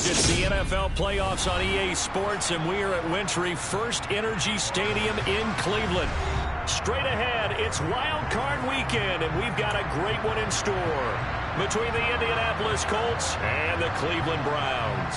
It's the NFL playoffs on EA Sports, and we are at Wintry First Energy Stadium in Cleveland. Straight ahead, it's Wildcard weekend, and we've got a great one in store between the Indianapolis Colts and the Cleveland Browns.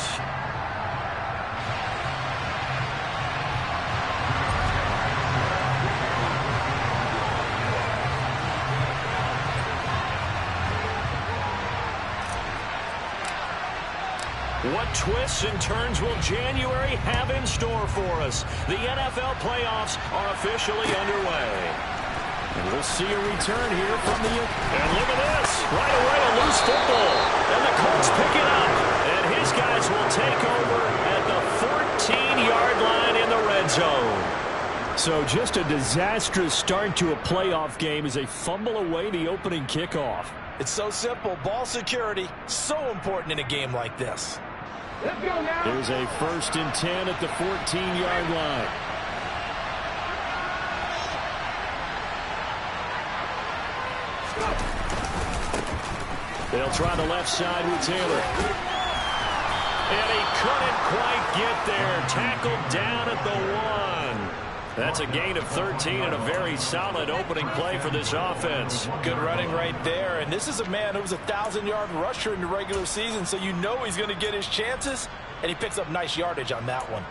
What twists and turns will January have in store for us? The NFL playoffs are officially underway. And we'll see a return here from the... And look at this. Right away, a loose football. And the Colts pick it up. And his guys will take over at the 14-yard line in the red zone. So just a disastrous start to a playoff game as they fumble away the opening kickoff. It's so simple. Ball security, so important in a game like this. There's a 1st and 10 at the 14-yard line. They'll try the left side with Taylor. And he couldn't quite get there. Tackled down at the 1. That's a gain of 13 and a very solid opening play for this offense. Good running right there. And this is a man who was a 1,000-yard rusher in the regular season, so you know he's going to get his chances. And he picks up nice yardage on that one.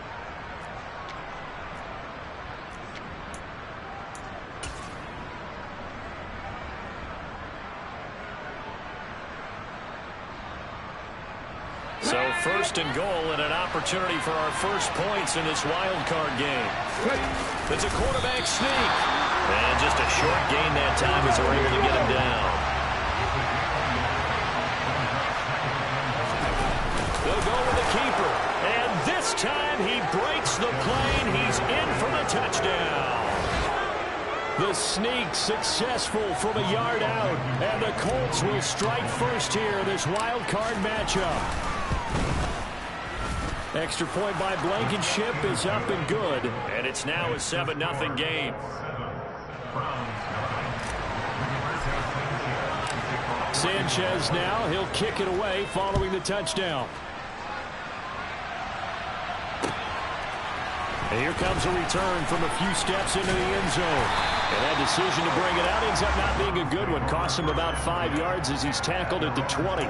So 1st and goal and an opportunity for our first points in this wild card game. It's a quarterback sneak. And just a short gain that time as they're able to get him down. They'll go with the keeper. And this time he breaks the plane. He's in for the touchdown. The sneak successful from a yard out. And the Colts will strike first here in this wild card matchup. Extra point by Blankenship is up and good. And it's now a 7-0 game. Sanchez now. He'll kick it away following the touchdown. And here comes a return from a few steps into the end zone. And that decision to bring it out ends up not being a good one. Costs him about 5 yards as he's tackled at the 20.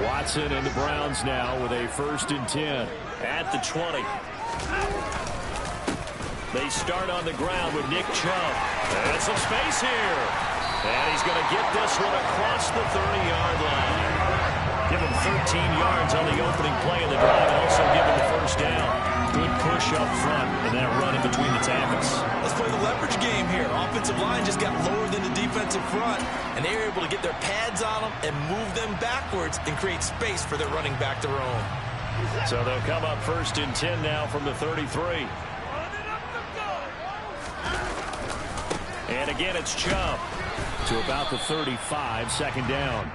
Watson and the Browns now with a 1st and 10 at the 20. They start on the ground with Nick Chubb. And some space here. And he's going to get this one across the 30-yard line. Give him 13 yards on the opening play of the drive and also give him the 1st down. Good push up front and that run in between the tackles. Let's play the leverage game here. Offensive line just got lower than the defensive front, and they were able to get their pads on them and move them backwards and create space for their running back to roam. So they'll come up 1st and 10 now from the 33. And again, it's Chubb to about the 35, 2nd down.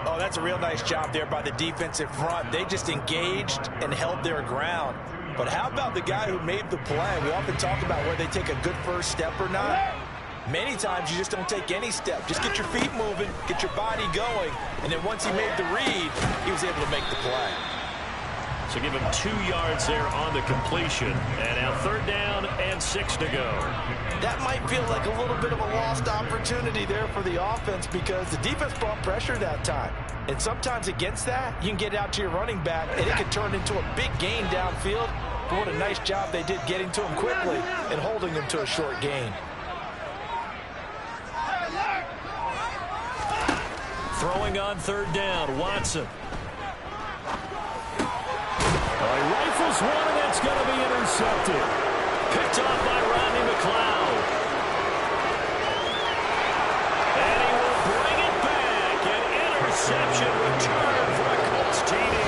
Oh, that's a real nice job there by the defensive front. They just engaged and held their ground. But how about the guy who made the play? We often talk about whether they take a good first step or not. Many times you just don't take any step. Just get your feet moving, get your body going, and then once he made the read, he was able to make the play. So give him 2 yards there on the completion. And now 3rd down and 6 to go. That might feel like a little bit of a lost opportunity there for the offense because the defense brought pressure that time. And sometimes against that, you can get out to your running back, and it can turn into a big gain downfield. But what a nice job they did getting to him quickly and holding him to a short gain. Throwing on 3rd down, Watson. He rifles one, and that's going to be intercepted. Picked off by Rodney McLeod. And he will bring it back. An interception return for a Colts TD.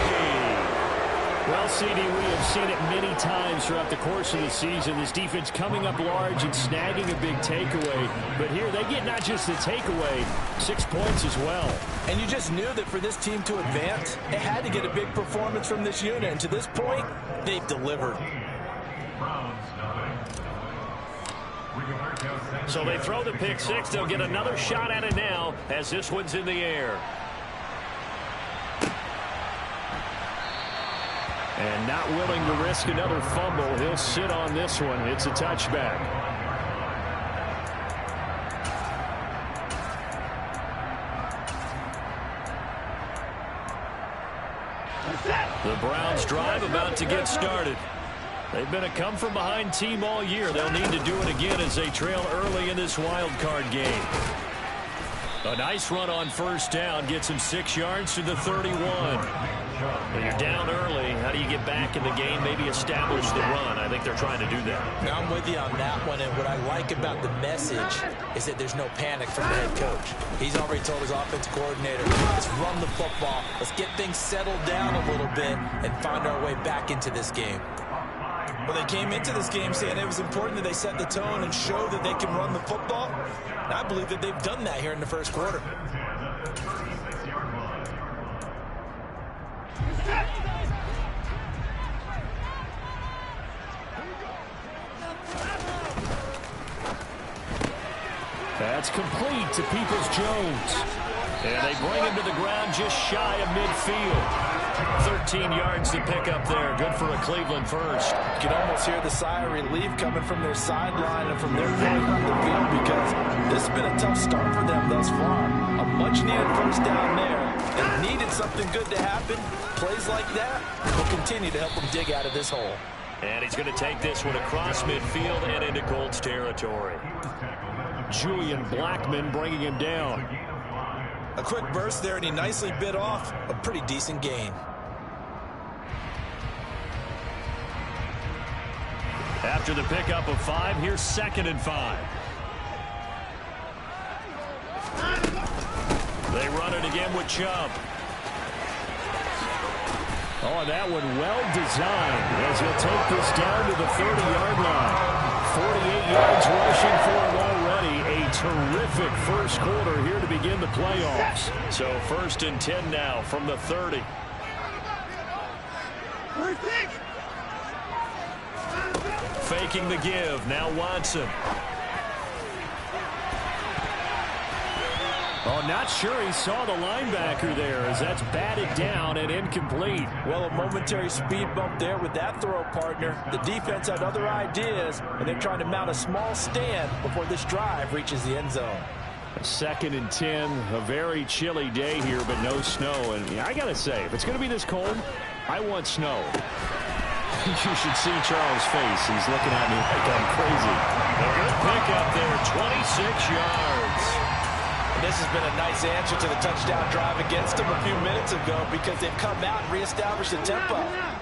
Well, CD, we have seen it many times times throughout the course of the season, this defense coming up large and snagging a big takeaway. But here they get not just the takeaway, 6 points as well. And you just knew that for this team to advance, it had to get a big performance from this unit. And to this point, they've delivered. So they throw the pick six. They'll get another shot at it now as this one's in the air. And not willing to risk another fumble. He'll sit on this one. It's a touchback. The Browns drive about to get started. They've been a come-from-behind team all year. They'll need to do it again as they trail early in this wild card game. A nice run on first down. Gets him 6 yards to the 31. When you're down early, how do you get back in the game, maybe establish the run? I think they're trying to do that. Now, I'm with you on that one, and what I like about the message is that there's no panic from the head coach. He's already told his offensive coordinator, let's run the football, let's get things settled down a little bit, and find our way back into this game. Well, they came into this game saying it was important that they set the tone and show that they can run the football. And I believe that they've done that here in the first quarter. That's complete to Peoples-Jones. And they bring him to the ground just shy of midfield. 13 yards to pick up there. Good for a Cleveland first. You can almost hear the sigh of relief coming from their sideline and from their point on the field because this has been a tough start for them thus far. A much-needed first down there. They needed something good to happen. Plays like that will continue to help them dig out of this hole. And he's going to take this one across midfield and into Colts territory. Julian Blackmon bringing him down. A quick burst there, and he nicely bit off a pretty decent gain. After the pickup of 5, here's 2nd and 5. They run it again with Chubb. Oh, that one well designed as he'll take this down to the 30-yard line. 48 yards rushing for him already. A terrific first quarter here to begin the playoffs. So 1st and 10 now from the 30. Faking the give. Now Watson. Oh, not sure he saw the linebacker there as that's batted down and incomplete. Well, a momentary speed bump there with that throw, partner. The defense had other ideas, and they're trying to mount a small stand before this drive reaches the end zone. 2nd and 10, a very chilly day here, but no snow. And I got to say, if it's going to be this cold, I want snow. You should see Charles' face. He's looking at me like I'm crazy. A good pickup there, 26 yards. This has been a nice answer to the touchdown drive against them a few minutes ago because they've come out and reestablished the tempo.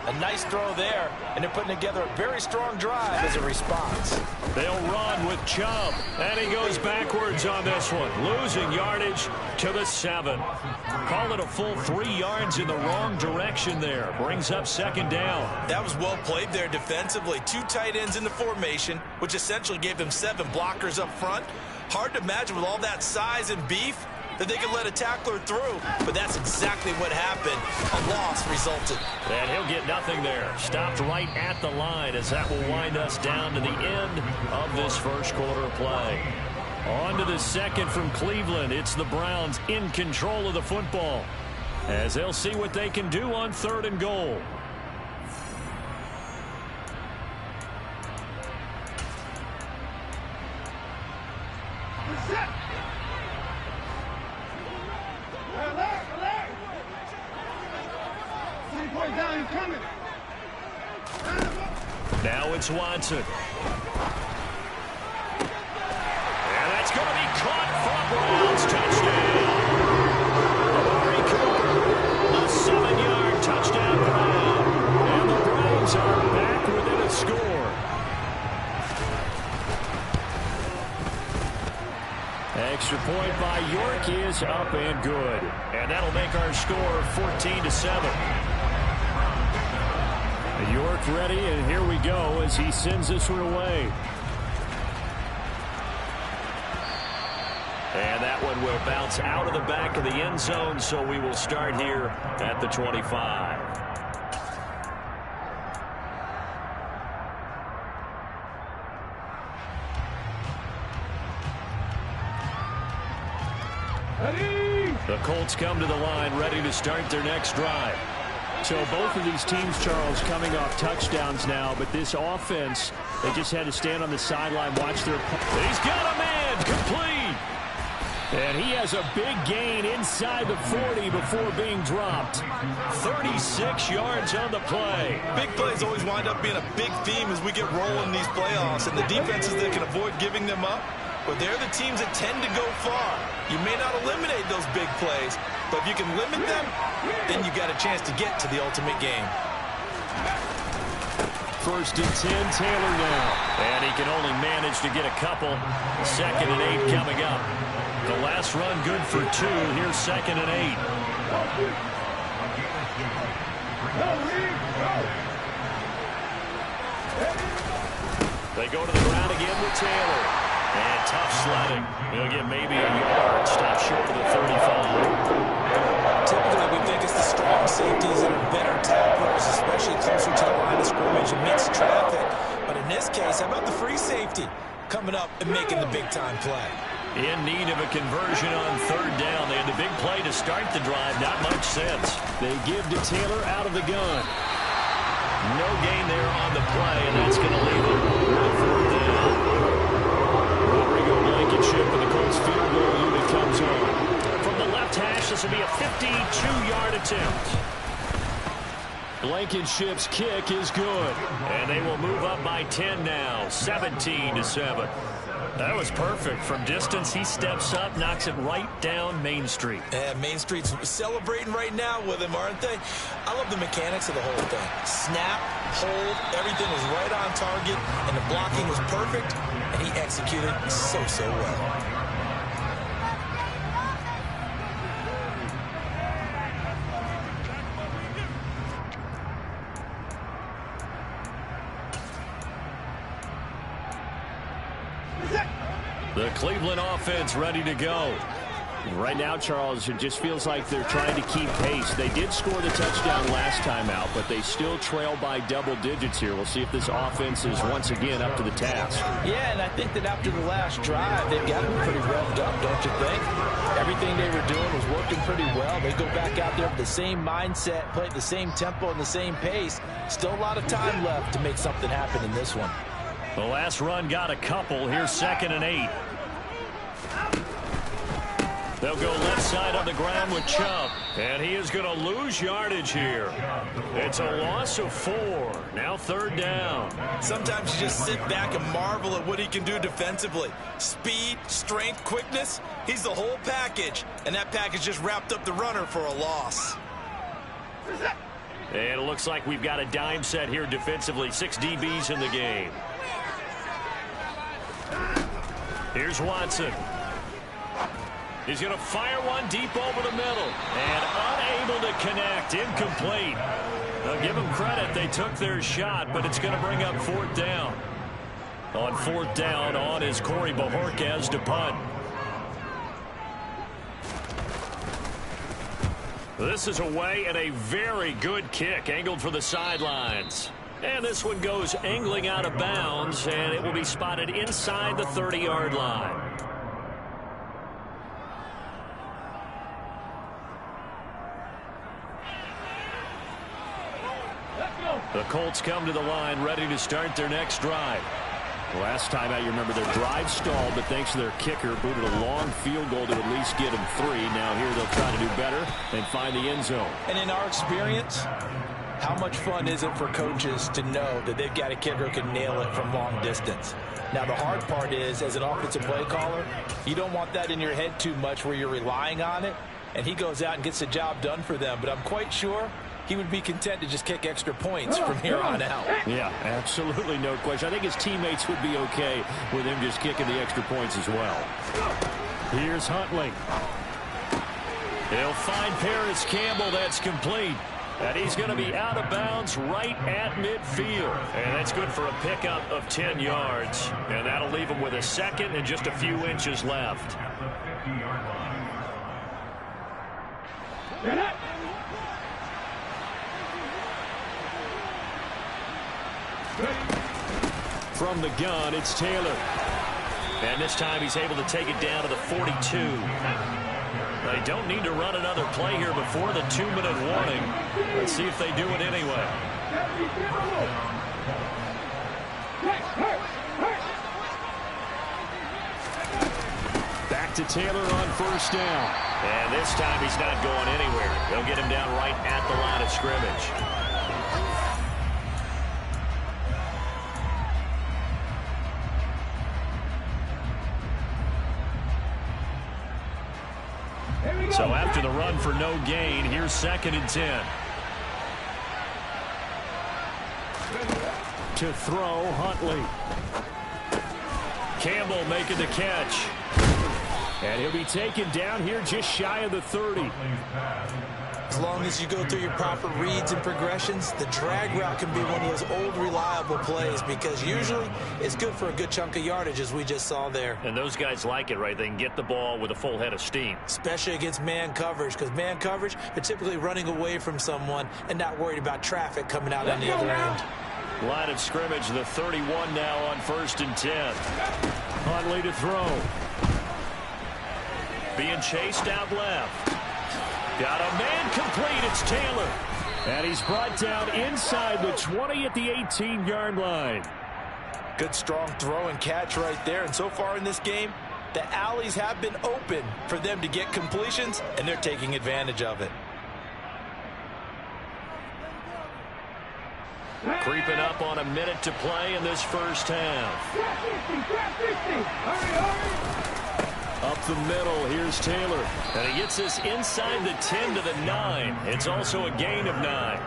A nice throw there, and they're putting together a very strong drive as a response. They'll run with Chubb, and he goes backwards on this one, losing yardage to the 7. Call it a full 3 yards in the wrong direction there. Brings up 2nd down. That was well played there defensively. 2 tight ends in the formation, which essentially gave them 7 blockers up front. Hard to imagine with all that size and beef that they could let a tackler through, but that's exactly what happened. A loss resulted. And he'll get nothing there. Stopped right at the line as that will wind us down to the end of this first quarter play. On to the 2nd from Cleveland. It's the Browns in control of the football as they'll see what they can do on 3rd and goal. Now it's Watson. And that's going to be caught for a Browns touchdown. Amari Cooper, a 7-yard touchdown grab. And the Browns are back within a score. Extra point by York is up and good. And that'll make our score 14-7. York ready, and here we go as he sends this one away. And that one will bounce out of the back of the end zone, so we will start here at the 25. The Colts come to the line, ready to start their next drive. So both of these teams, Charles, coming off touchdowns now, but this offense, they just had to stand on the sideline, watch their... He's got a man, complete! And he has a big gain inside the 40 before being dropped. 36 yards on the play. Big plays always wind up being a big theme as we get rolling in these playoffs, and the defenses that can avoid giving them up, but they're the teams that tend to go far. You may not eliminate those big plays, but if you can limit them, then you got a chance to get to the ultimate game. First and 10, Taylor now. And he can only manage to get a couple. 2nd and 8 coming up. The last run good for 2. Here's 2nd and 8. They go to the ground again with Taylor. And tough sledding. He'll get maybe a yard. Stop short of the 35. Typically, we think it's the strong safeties that are better tacklers, especially closer to the line of scrimmage and mixed traffic. But in this case, how about the free safety coming up and making the big-time play? In need of a conversion on 3rd down. They had the big play to start the drive. Not much sense. They give to Taylor out of the gun. No gain there on the play, and that's going to leave him with 4th down. Blankenship and the Colts field goal unit comes on. From the left hash, this will be a 52-yard attempt. Blankenship's kick is good. And they will move up by 10 now, 17-7. That was perfect. From distance, he steps up, knocks it right down Main Street. Yeah, Main Street's celebrating right now with him, aren't they? I love the mechanics of the whole thing. Snap, hold, everything was right on target, and the blocking was perfect, and he executed so well. The Cleveland offense ready to go. Right now, Charles, it just feels like they're trying to keep pace. They did score the touchdown last time out, but they still trail by double digits here. We'll see if this offense is once again up to the task. Yeah, and I think that after the last drive, they've got them pretty revved up, don't you think? Everything they were doing was working pretty well. They go back out there with the same mindset, play at the same tempo and the same pace. Still a lot of time left to make something happen in this one. The last run got a couple. Here's 2nd and 8. They'll go left side on the ground with Chubb. And he is going to lose yardage here. It's a loss of 4. Now 3rd down. Sometimes you just sit back and marvel at what he can do defensively. Speed, strength, quickness. He's the whole package. And that package just wrapped up the runner for a loss. And it looks like we've got a dime set here defensively. 6 DBs in the game. Here's Watson. He's going to fire one deep over the middle. And unable to connect. Incomplete. Now give them credit. They took their shot, but it's going to bring up 4th down. On 4th down, on is Corey Bajorquez to punt. This is away and a very good kick. Angled for the sidelines. And this one goes angling out of bounds, and it will be spotted inside the 30-yard line. The Colts come to the line, ready to start their next drive. Last time out, you remember their drive stalled, but thanks to their kicker, booted a long field goal to at least get them 3. Now here they'll try to do better and find the end zone. And in our experience, how much fun is it for coaches to know that they've got a kicker who can nail it from long distance? Now, the hard part is, as an offensive play caller, you don't want that in your head too much where you're relying on it, and he goes out and gets the job done for them. But I'm quite sure he would be content to just kick extra points from here on out. Yeah, absolutely no question. I think his teammates would be okay with him just kicking the extra points as well. Here's Huntley. He'll find Paris Campbell. That's complete. And he's going to be out of bounds right at midfield. And that's good for a pickup of 10 yards. And that'll leave him with a second and just a few inches left. From the gun, it's Taylor. And this time he's able to take it down to the 42. They don't need to run another play here before the 2-minute warning. Let's see if they do it anyway. Back to Taylor on first down. And this time he's not going anywhere. They'll get him down right at the line of scrimmage. So after the run for no gain, here's 2nd and 10. To throw, Huntley. Campbell making the catch. And he'll be taken down here just shy of the 30. As long as you go through your proper reads and progressions, the drag route can be one of those old reliable plays because usually it's good for a good chunk of yardage as we just saw there. And those guys like it, right? They can get the ball with a full head of steam. Especially against man coverage because man coverage, they're typically running away from someone and not worried about traffic coming out on the other end. Line of scrimmage, the 31 now on 1st and 10. Huntley to throw. Being chased out left. Got a man complete. It's Taylor. And he's brought down inside the 20 at the 18-yard line. Good strong throw and catch right there. And so far in this game, the alleys have been open for them to get completions, and they're taking advantage of it. Creeping up on a minute to play in this first half. Up the middle, here's Taylor. And he gets this inside the 10 to the 9. It's also a gain of 9.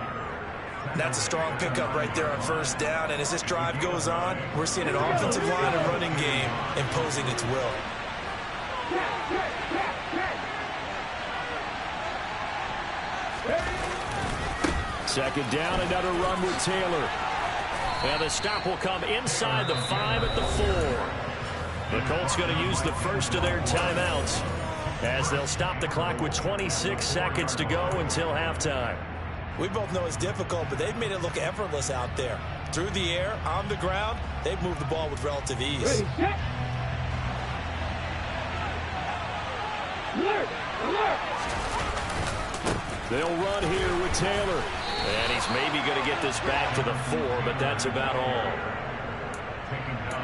That's a strong pickup right there on first down. And as this drive goes on, we're seeing an offensive line and running game imposing its will. Second down, another run with Taylor. And the stop will come inside the 5 at the 4. The Colts going to use the first of their timeouts as they'll stop the clock with 26 seconds to go until halftime. We both know it's difficult, but they've made it look effortless out there. Through the air, on the ground, they've moved the ball with relative ease. They'll run here with Taylor. And he's maybe going to get this back to the 4, but that's about all.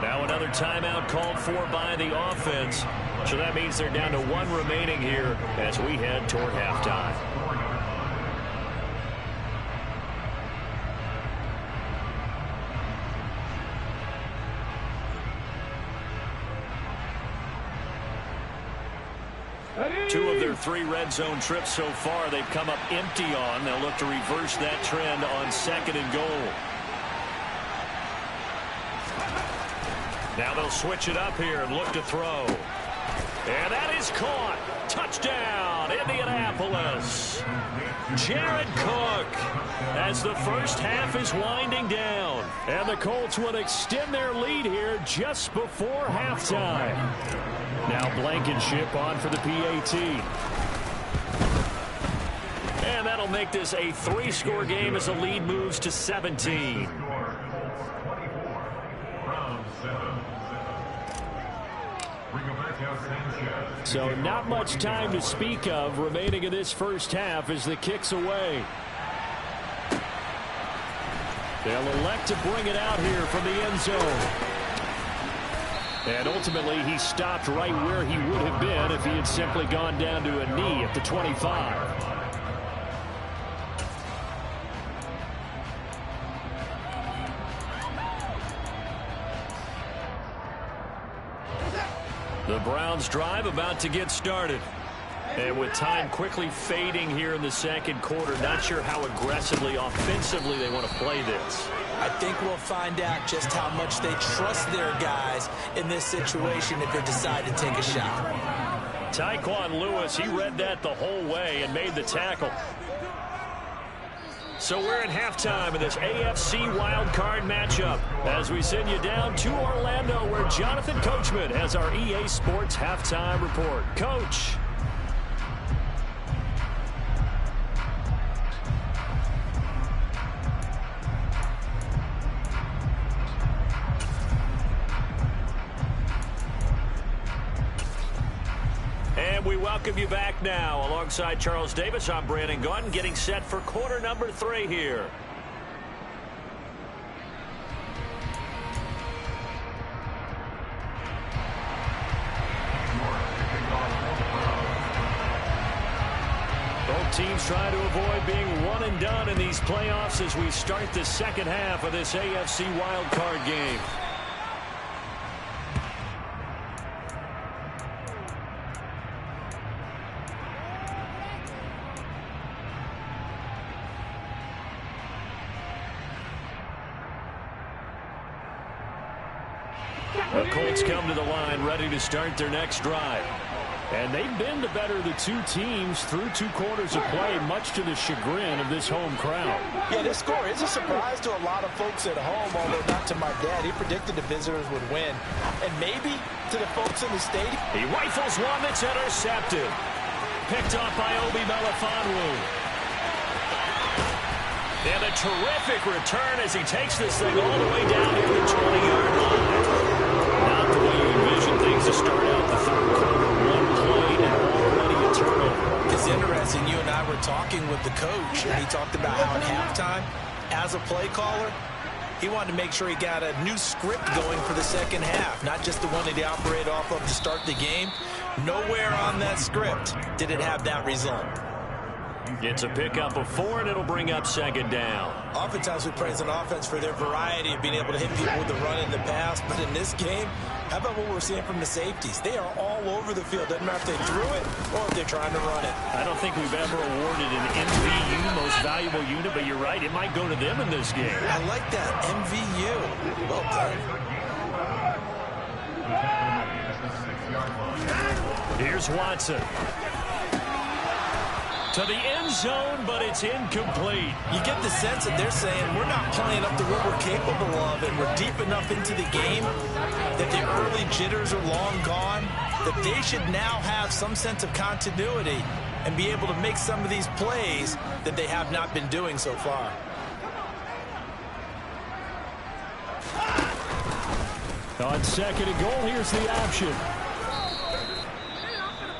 Now another timeout called for by the offense. So that means they're down to 1 remaining here as we head toward halftime. Two of their 3 red zone trips so far they've come up empty on. They'll look to reverse that trend on 2nd and goal. Now they'll switch it up here and look to throw. And that is caught. Touchdown, Indianapolis. Jared Cook as the first half is winding down. And the Colts will extend their lead here just before halftime. Now Blankenship on for the PAT. And that'll make this a 3-score game as the lead moves to 17. So not much time to speak of remaining in this first half as the kick's away. They'll elect to bring it out here from the end zone. And ultimately he stopped right where he would have been if he had simply gone down to a knee at the 25. The Browns drive about to get started. And with time quickly fading here in the second quarter, not sure how aggressively, offensively they want to play this. I think we'll find out just how much they trust their guys in this situation if they decide to take a shot. Tyquan Lewis, he read that the whole way and made the tackle. So we're at halftime of this AFC Wildcard matchup as we send you down to Orlando where Jonathan Coachman has our EA Sports halftime report. Coach. And we welcome you back now. Alongside Charles Davis, I'm Brandon Gunn, getting set for quarter number 3 here. Both teams trying to avoid being one and done in these playoffs as we start the second half of this AFC wildcard game. The Colts come to the line ready to start their next drive. And they've been the better of the two teams through 2 quarters of play, much to the chagrin of this home crowd. Yeah, this score is a surprise to a lot of folks at home, although not to my dad. He predicted the visitors would win. And maybe to the folks in the stadium. He rifles one that's intercepted. Picked off by Obi Melifonwu. And a terrific return as he takes this thing all the way down to the 20-yard line. Not the way you envision things to start out the third quarter. One play and already a turnover. It's interesting. You and I were talking with the coach, and he talked about how at halftime, as a play caller, he wanted to make sure he got a new script going for the second half, not just the one that he operated off of to start the game. Nowhere on that script did it have that result. It's a pickup of 4, and it'll bring up second down. Oftentimes we praise an offense for their variety of being able to hit people with the run in the pass, but in this game, how about what we're seeing from the safeties? They are all over the field. Doesn't matter if they threw it or if they're trying to run it. I don't think we've ever awarded an MVU, most valuable unit, but you're right, it might go to them in this game. I like that, MVU. Well done. Here's Watson. To the end zone, but it's incomplete. You get the sense that they're saying we're not playing up to what we're capable of, and we're deep enough into the game that the early jitters are long gone, that they should now have some sense of continuity and be able to make some of these plays that they have not been doing so far. On second and goal, here's the option.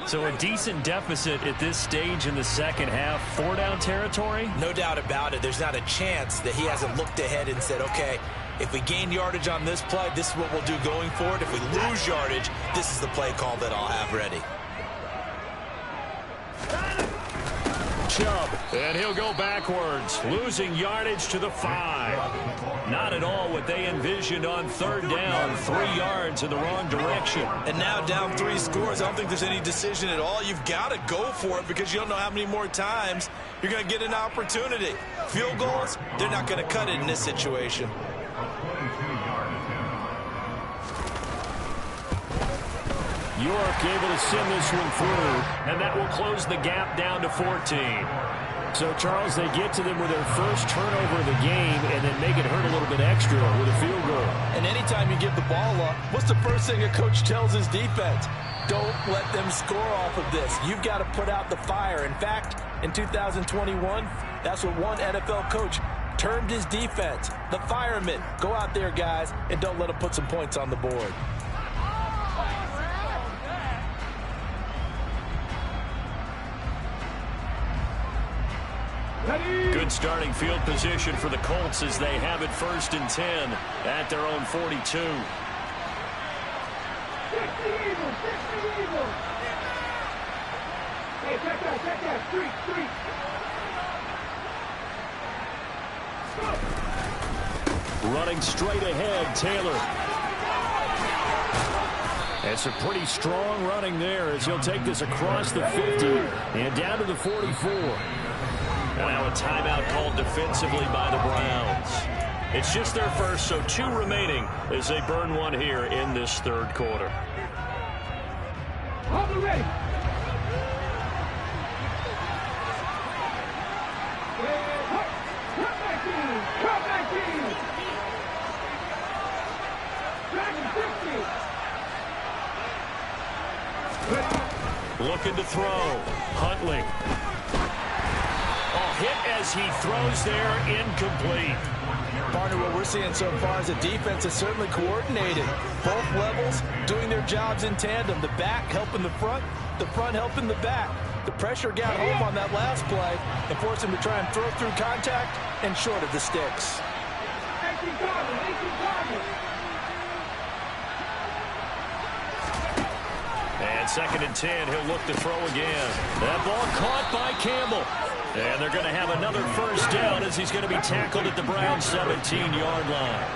So a decent deficit at this stage in the second half. 4-down territory? No doubt about it. There's not a chance that he hasn't looked ahead and said, okay, if we gain yardage on this play, this is what we'll do going forward. If we lose yardage, this is the play call that I'll have ready. Chubb, and he'll go backwards, losing yardage to the 5. Not at all what they envisioned on third down. 3 yards in the wrong direction. And now down 3 scores. I don't think there's any decision at all. You've got to go for it because you don't know how many more times you're going to get an opportunity. Field goals, they're not going to cut it in this situation. York able to send this one through, and that will close the gap down to 14. So, Charles, they get to them with their first turnover of the game and then make it hurt a little bit extra with a field goal. And anytime you give the ball up, what's the first thing a coach tells his defense? Don't let them score off of this. You've got to put out the fire. In fact, in 2021, that's what one NFL coach termed his defense. The firemen. Go out there, guys, and don't let them put some points on the board. Good starting field position for the Colts as they have it 1st and 10 at their own 42. Running straight ahead, Taylor. It's a pretty strong running there as he'll take this across the 50 and down to the 44. Now a timeout called defensively by the Browns. It's just their first, so 2 remaining as they burn one here in this third quarter. Looking to throw. Huntley. Oh, hit as he throws there, incomplete. Partner, what we're seeing so far as a defense is certainly coordinated. Both levels doing their jobs in tandem. The back helping the front helping the back. The pressure got home on that last play and forced him to try and throw through contact and short of the sticks. And 2nd and 10, he'll look to throw again. That ball caught by Campbell. And they're going to have another first down as he's going to be tackled at the Browns' 17-yard line.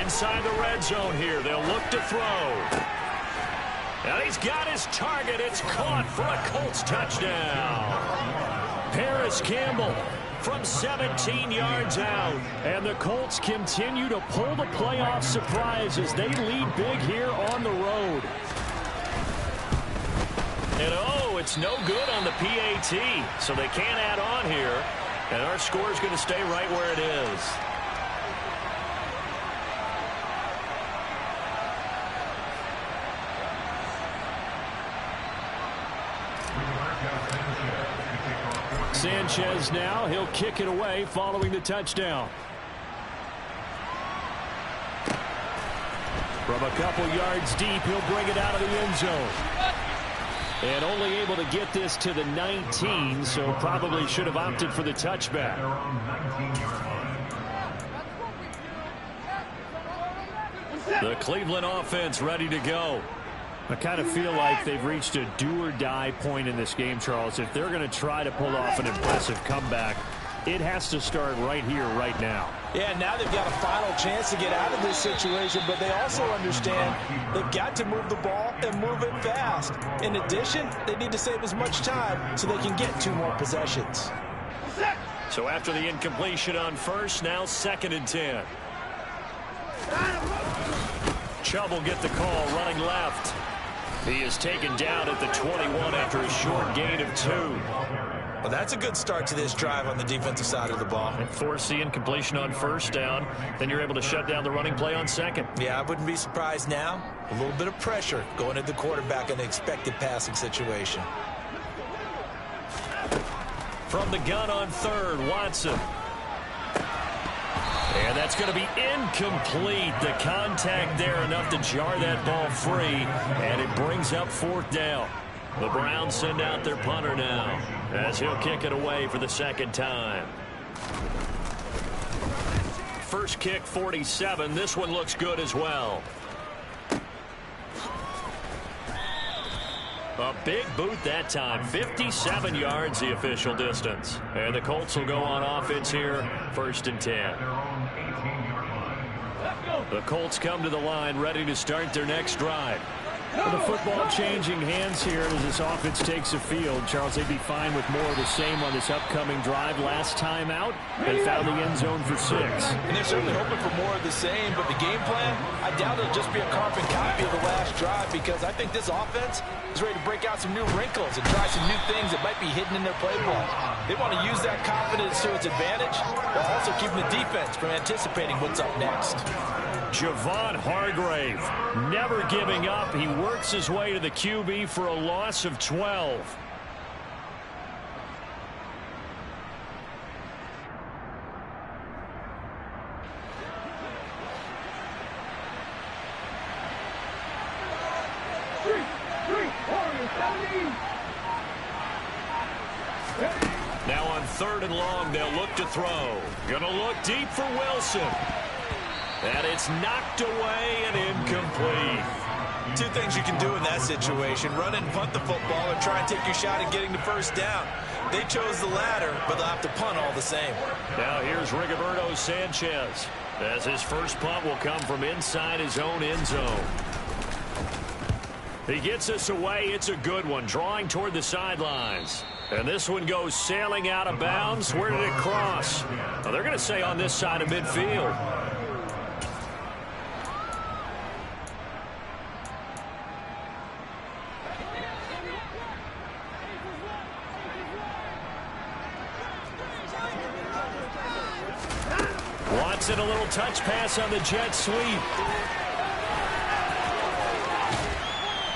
Inside the red zone here, they'll look to throw. And he's got his target. It's caught for a Colts touchdown. Paris Campbell from 17 yards out. And the Colts continue to pull the playoff surprise as they lead big here on the road. And oh, it's no good on the PAT, so they can't add on here. And our score is going to stay right where it is. Sanchez now, he'll kick it away following the touchdown. From a couple yards deep, he'll bring it out of the end zone. And only able to get this to the 19, so probably should have opted for the touchback. The Cleveland offense ready to go. I kind of feel like they've reached a do-or-die point in this game, Charles. If they're going to try to pull off an impressive comeback, it has to start right here, right now. Yeah, now they've got a final chance to get out of this situation, but they also understand they've got to move the ball and move it fast. In addition, they need to save as much time so they can get 2 more possessions. So after the incompletion on first, now 2nd and 10. Chubb will get the call, running left. He is taken down at the 21 after a short gain of 2. Well, that's a good start to this drive on the defensive side of the ball. And force the incompletion on first down. Then you're able to shut down the running play on second. Yeah, I wouldn't be surprised now. A little bit of pressure going at the quarterback in an expected passing situation. From the gun on third, Watson. And that's going to be incomplete. The contact there enough to jar that ball free. And it brings up 4th down. The Browns send out their punter now as he'll kick it away for the 2nd time. First kick, 47. This one looks good as well. A big boot that time. 57 yards the official distance. And the Colts will go on offense here. 1st and 10. The Colts come to the line ready to start their next drive. With the football changing hands here as this offense takes the field. Charles, they'd be fine with more of the same on this upcoming drive. Last time out, they found the end zone for 6. And they're certainly hoping for more of the same, but the game plan, I doubt it'll just be a carbon copy of the last drive, because I think this offense is ready to break out some new wrinkles and try some new things that might be hidden in their playbook. They want to use that confidence to its advantage while also keeping the defense from anticipating what's up next. Javon Hargrave never giving up. He works his way to the QB for a loss of 12. Now on 3rd and long, they'll look to throw. Gonna look deep for Wilson. And it's knocked away and incomplete. 2 things you can do in that situation: run and punt the football, or try and take your shot at getting the first down. They chose the latter, but they'll have to punt all the same. Now here's Rigoberto Sanchez, as his first punt will come from inside his own end zone. He gets this away. It's a good one, drawing toward the sidelines. And this one goes sailing out of bounds. Where did it cross? Well, they're going to say on this side of midfield. Takes it a little touch pass on the jet sweep.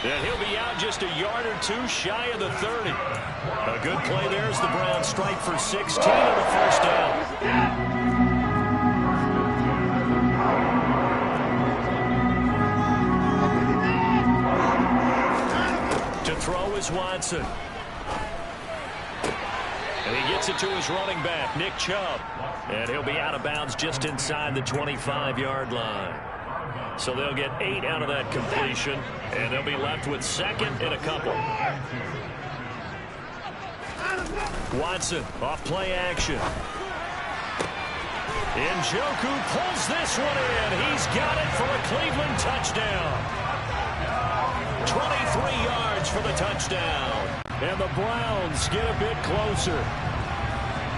And he'll be out just a yard or two shy of the 30. A good play there as the Browns strike for 16 on the first down. To throw is Watson. And he gets it to his running back, Nick Chubb. And he'll be out of bounds just inside the 25-yard line. So they'll get 8 out of that completion, and they'll be left with second and a couple. Watson off play action. Njoku pulls this one in. He's got it for a Cleveland touchdown. 23 yards for the touchdown. And the Browns get a bit closer.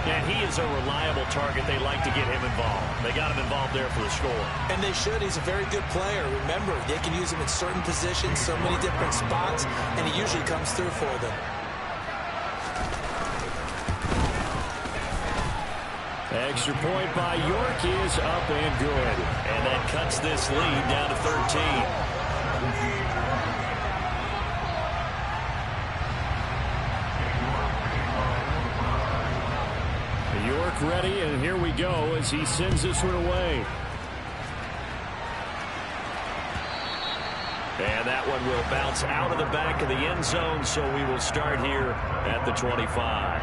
And he is a reliable target. They like to get him involved. They got him involved there for the score. And they should. He's a very good player. Remember, they can use him in certain positions, so many different spots, and he usually comes through for them. Extra point by York is up and good. And that cuts this lead down to 13. York ready, and here we go as he sends this one away. And that one will bounce out of the back of the end zone, so we will start here at the 25.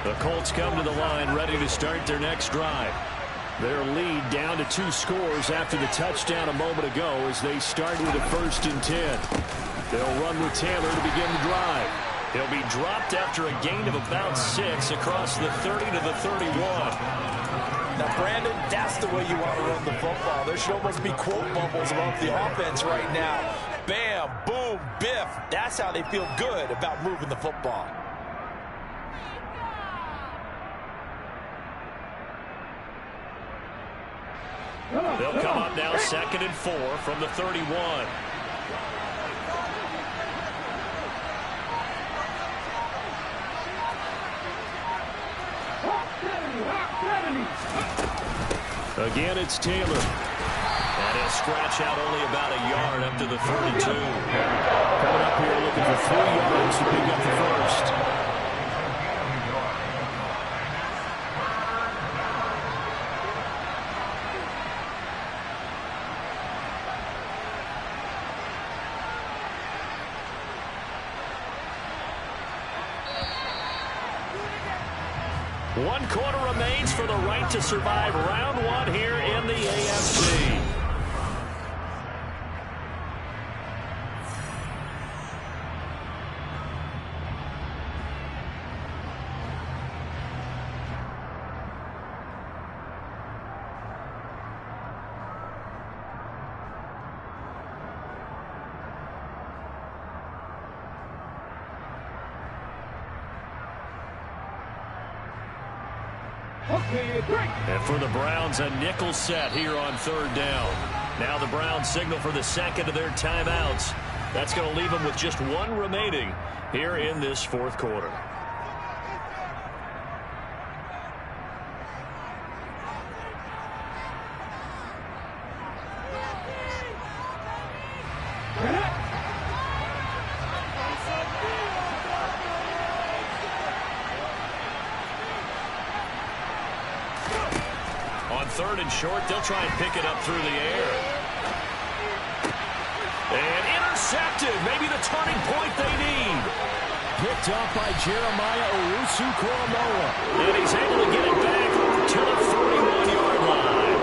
The Colts come to the line ready to start their next drive. Their lead down to 2 scores after the touchdown a moment ago as they start with a 1st and 10. They'll run with Taylor to begin the drive. He'll be dropped after a gain of about 6 across the 30 to the 31. Now, Brandon, that's the way you want to run the football. There should almost be quote bubbles about the offense right now. Bam, boom, biff. That's how they feel good about moving the football. They'll come up now 2nd and 4 from the 31. Again, it's Taylor. And he'll scratch out only about a yard up to the 32. Coming up here looking for 3 yards to pick up the first. One quarter remains for the right to survive round 1 here in the AFC. And for the Browns, a nickel set here on 3rd down. Now the Browns signal for the second of their timeouts. That's going to leave them with just 1 remaining here in this 4th quarter. On 3rd and short, they'll try and pick it up through the air. And intercepted. Maybe the turning point they need. Picked up by Jeremiah Owusu-Koramoah. And he's able to get it back to the 31-yard line.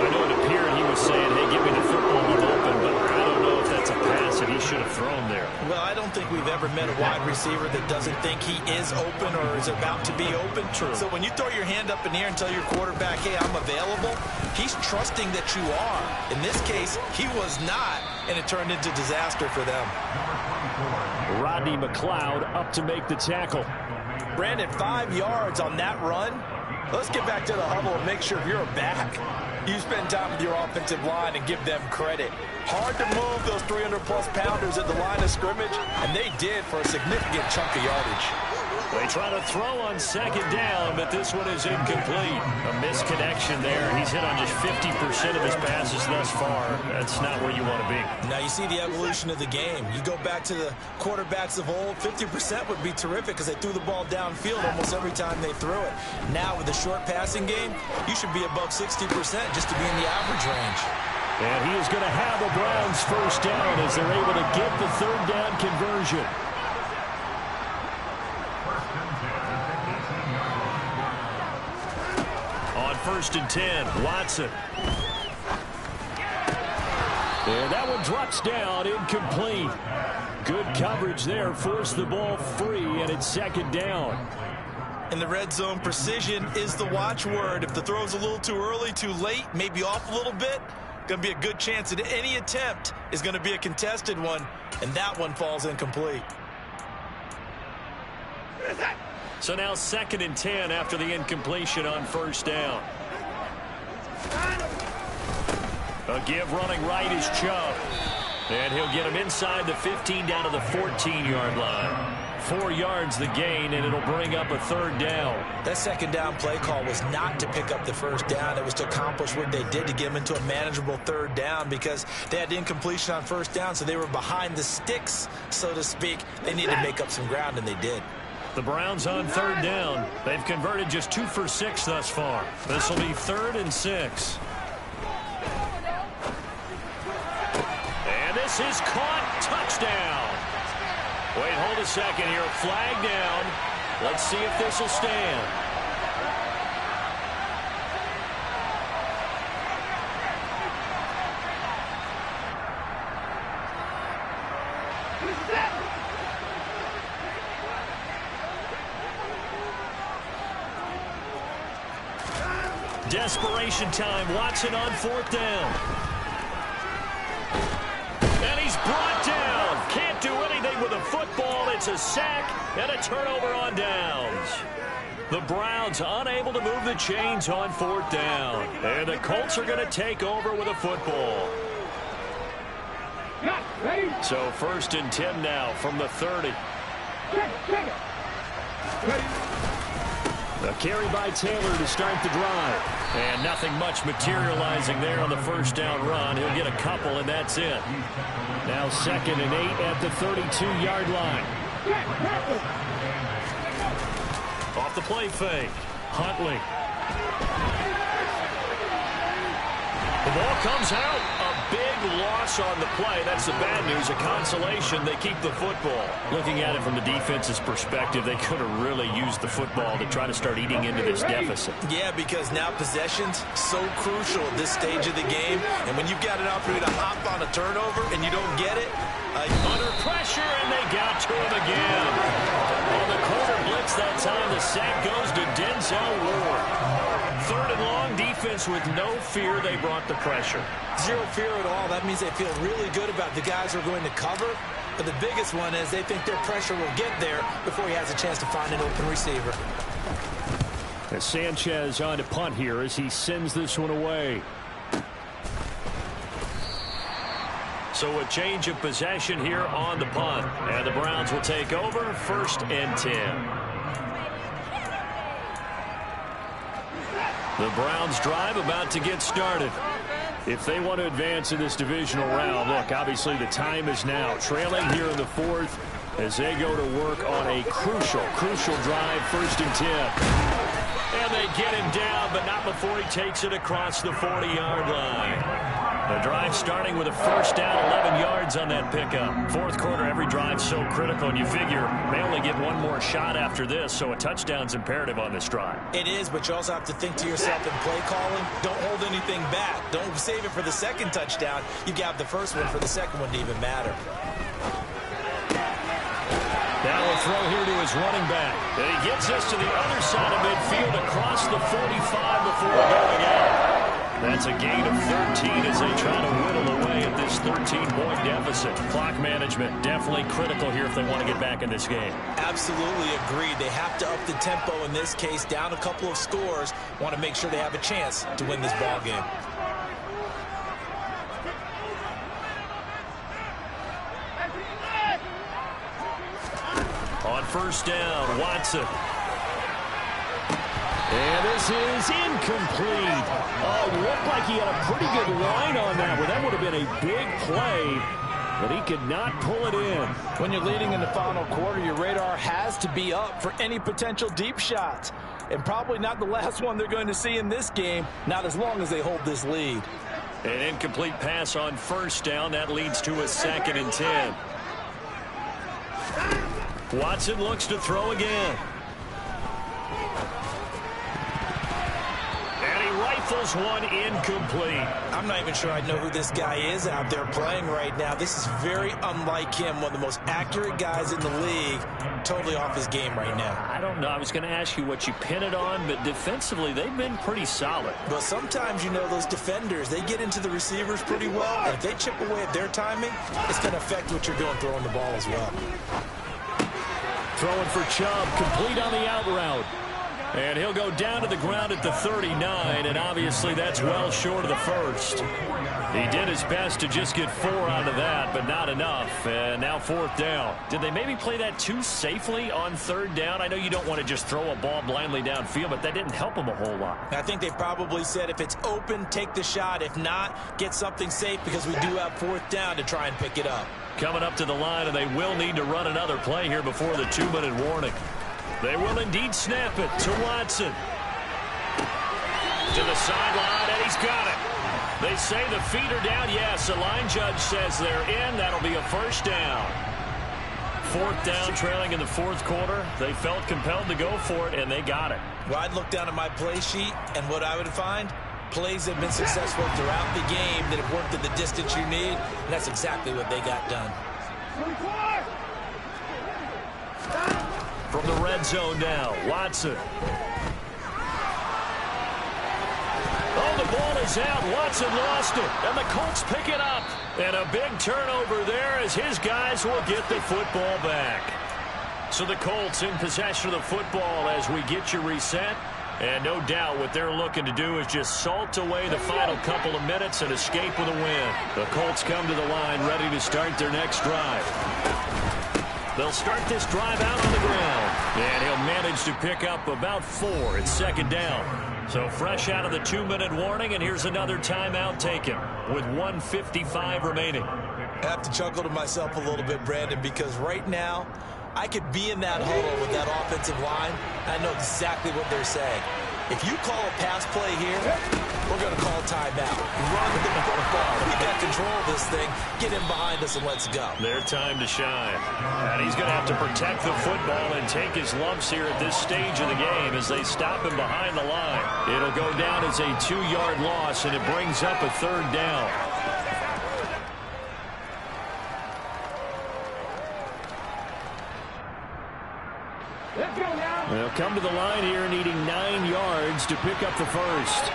I know it appeared he was saying, hey, give me the football, I'm open, but I don't know if that's a pass that he should have thrown there. Well, I don't think we've ever met a wide receiver that doesn't think he is open or is about to be open. True. So when you throw your hand up in the air and tell your quarterback, hey, I'm available, he's trusting that you are. In this case, he was not, and it turned into disaster for them. Rodney McLeod up to make the tackle. Brandon, 5 yards on that run. Let's get back to the huddle and make sure you're a back. You spend time with your offensive line and give them credit. Hard to move those 300-plus pounders at the line of scrimmage, and they did for a significant chunk of yardage. They try to throw on second down, but this one is incomplete. A misconnection there. He's hit on just 50% of his passes thus far. That's not where you want to be. Now you see the evolution of the game. You go back to the quarterbacks of old, 50% would be terrific because they threw the ball downfield almost every time they threw it. Now with the short passing game, you should be above 60% just to be in the average range. And he is going to have a Browns first down as they're able to get the third down conversion. On 1st and 10, Watson. And that one drops down, incomplete. Good coverage there, forced the ball free, and it's second down. In the red zone, precision is the watchword. If the throw's a little too early, too late, maybe off a little bit, going to be a good chance that any attempt is going to be a contested one, and that one falls incomplete. So now 2nd and 10 after the incompletion on first down. A give running right is Chubb. And he'll get him inside the 15 down to the 14-yard line. 4 yards the gain, and it'll bring up a third down. That second down play call was not to pick up the first down. It was to accomplish what they did to get them into a manageable third down because they had incompletion on first down, so they were behind the sticks, so to speak. They needed to make up some ground, and they did. The Browns on third down. They've converted just 2 for 6 thus far. This will be 3rd and 6. And this is caught. Touchdown. Wait, hold a second here. Flag down. Let's see if this will stand. Desperation time. Watson on 4th down. And he's brought down. Can't do anything with a football. It's a sack and a turnover on downs. The Browns unable to move the chains on 4th down. And the Colts are going to take over with a football. So 1st and 10 now from the 30. A carry by Taylor to start the drive. And nothing much materializing there on the first down run. He'll get a couple, and that's it. Now 2nd and 8 at the 32-yard line. Off the play fake. Huntley. The ball comes out. A big loss on the play. That's the bad news. A consolation, they keep the football. Looking at it from the defense's perspective, they could have really used the football to try to start eating into this deficit. Yeah, because now possession's so crucial at this stage of the game. And when you've got an opportunity to hop on a turnover and you don't get it. Under pressure, and they got to him again. On the corner blitz that time, the sack goes to Denzel Ward. 3rd and long, defense with no fear. They brought the pressure. Zero fear at all. That means they feel really good about the guys who are going to cover. But the biggest one is they think their pressure will get there before he has a chance to find an open receiver. As Sanchez on to punt here as he sends this one away. So a change of possession here on the punt. And the Browns will take over 1st and 10. The Browns drive about to get started. If they want to advance in this divisional round, look, obviously the time is now. Trailing here in the 4th as they go to work on a crucial drive, 1st and 10. And they get him down, but not before he takes it across the 40-yard line. The drive starting with a first down, 11 yards on that pickup. 4th quarter, every drive so critical, and you figure they only get one more shot after this, so a touchdown's imperative on this drive. It is, but you also have to think to yourself in play calling, don't hold anything back. Don't save it for the second touchdown. You got the first one for the second one to even matter. Now a throw here to his running back. And he gets us to the other side of midfield across the 45 before going out. That's a gain of 13 as they try to whittle away at this 13-point deficit. Clock management definitely critical here if they want to get back in this game. Absolutely agreed. They have to up the tempo in this case, down a couple of scores. Want to make sure they have a chance to win this ball game. On first down, Watson. And this is incomplete. Oh, it looked like he had a pretty good line on that one. That would have been a big play, but he could not pull it in. When you're leading in the final quarter, your radar has to be up for any potential deep shots. And probably not the last one they're going to see in this game, not as long as they hold this lead. An incomplete pass on first down. That leads to a 2nd and 10. Watson looks to throw again. Rifles one incomplete. I'm not even sure I know who this guy is out there playing right now. This is very unlike him, one of the most accurate guys in the league. Totally off his game right now. I don't know. I was going to ask you what you pin it on, but defensively they've been pretty solid. But sometimes, you know, those defenders, they get into the receivers pretty well, and if they chip away at their timing, it's going to affect what you're doing throwing the ball as well. Throwing for Chubb, complete on the out route. And he'll go down to the ground at the 39, and obviously that's well short of the first. He did his best to just get 4 out of that, but not enough. And now 4th down. Did they maybe play that too safely on 3rd down? I know you don't want to just throw a ball blindly downfield, but that didn't help him a whole lot. I think they probably said if it's open, take the shot. If not, get something safe because we do have 4th down to try and pick it up. Coming up to the line, and they will need to run another play here before the 2-minute warning. They will indeed snap it to Watson. To the sideline, and he's got it. They say the feet are down. Yes, the line judge says they're in. That'll be a 1st down. 4th down, trailing in the 4th quarter. They felt compelled to go for it, and they got it. Well, I'd look down at my play sheet, and what I would find, plays have been successful throughout the game that have worked at the distance you need, and that's exactly what they got done. From the red zone now, Watson. Oh, the ball is out. Watson lost it, and the Colts pick it up. And a big turnover there as his guys will get the football back. So the Colts in possession of the football as we get you reset. And no doubt what they're looking to do is just salt away the final couple of minutes and escape with a win. The Colts come to the line ready to start their next drive. They'll start this drive out on the ground. And he'll manage to pick up about 4 at 2nd down. So fresh out of the 2-minute warning, and here's another timeout taken with 1:55 remaining. I have to chuckle to myself a little bit, Brandon, because right now I could be in that huddle with that offensive line. I know exactly what they're saying. If you call a pass play here, we're going to call timeout. Run the football. We got control of this thing. Get him behind us and let's go. Their time to shine. And he's going to have to protect the football and take his lumps here at this stage of the game as they stop him behind the line. It'll go down as a 2-yard loss, and it brings up a 3rd down. They'll come to the line here needing 9 yards to pick up the first.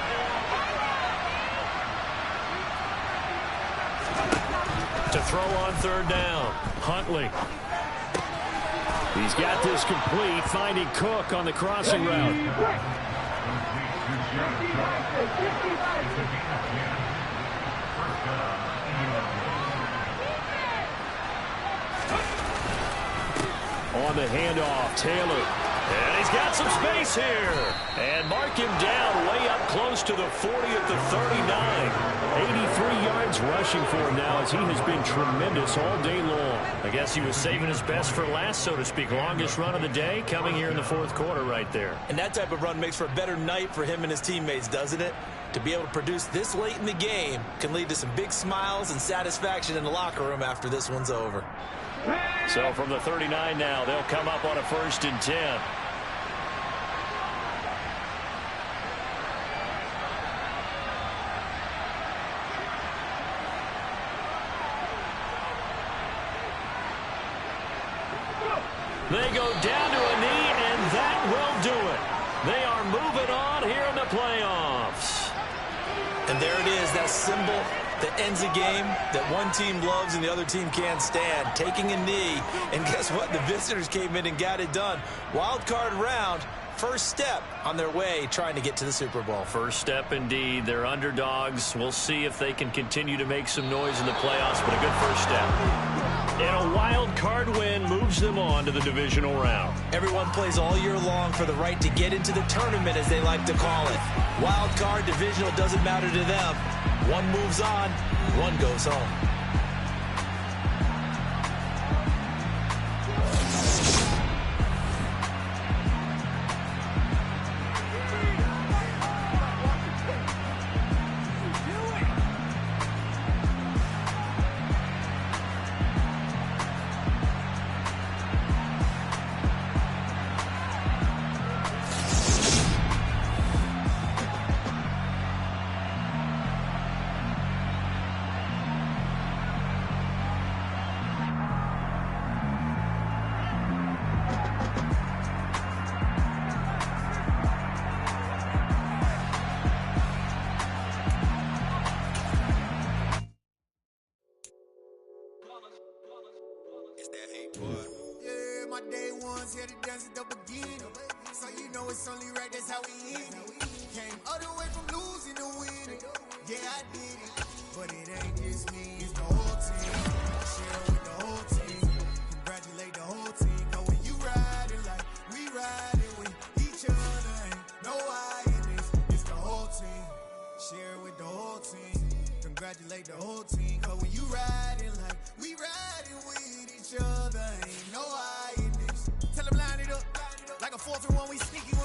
To throw on 3rd down, Huntley. He's got this complete, finding Cook on the crossing route. On the handoff, Taylor. And he's got some space here. And mark him down way up close to the 40 at the 39. 83 yards rushing for him now as he has been tremendous all day long. I guess he was saving his best for last, so to speak. Longest run of the day coming here in the 4th quarter right there. And that type of run makes for a better night for him and his teammates, doesn't it? To be able to produce this late in the game can lead to some big smiles and satisfaction in the locker room after this one's over. So from the 39 now, they'll come up on a 1st and 10. They go down to a knee, and that will do it. They are moving on here in the playoffs. And there it is, that symbol that ends a game that one team loves and the other team can't stand, taking a knee. And guess what? The visitors came in and got it done. Wild card round, first step on their way trying to get to the Super Bowl. First step indeed. They're underdogs. We'll see if they can continue to make some noise in the playoffs, but a good first step. And a wild card win moves them on to the divisional round. Everyone plays all year long for the right to get into the tournament, as they like to call it. Wild card, divisional, doesn't matter to them. One moves on, one goes home. Yeah, my day ones here to dance at the beginning. So you know it's only right, that's how we end it. Came all the way from losing to winning. Yeah, I did it. But it ain't just me, it's the whole team. Share with the whole team. Congratulate the whole team. Cause when you riding like we riding with each other, ain't no I in this. It's the whole team. Share with the whole team. Congratulate the whole team. Cause when you riding like we riding with each other, ain't no I in this. Tell them line it up like a 4th and 1, we sneaking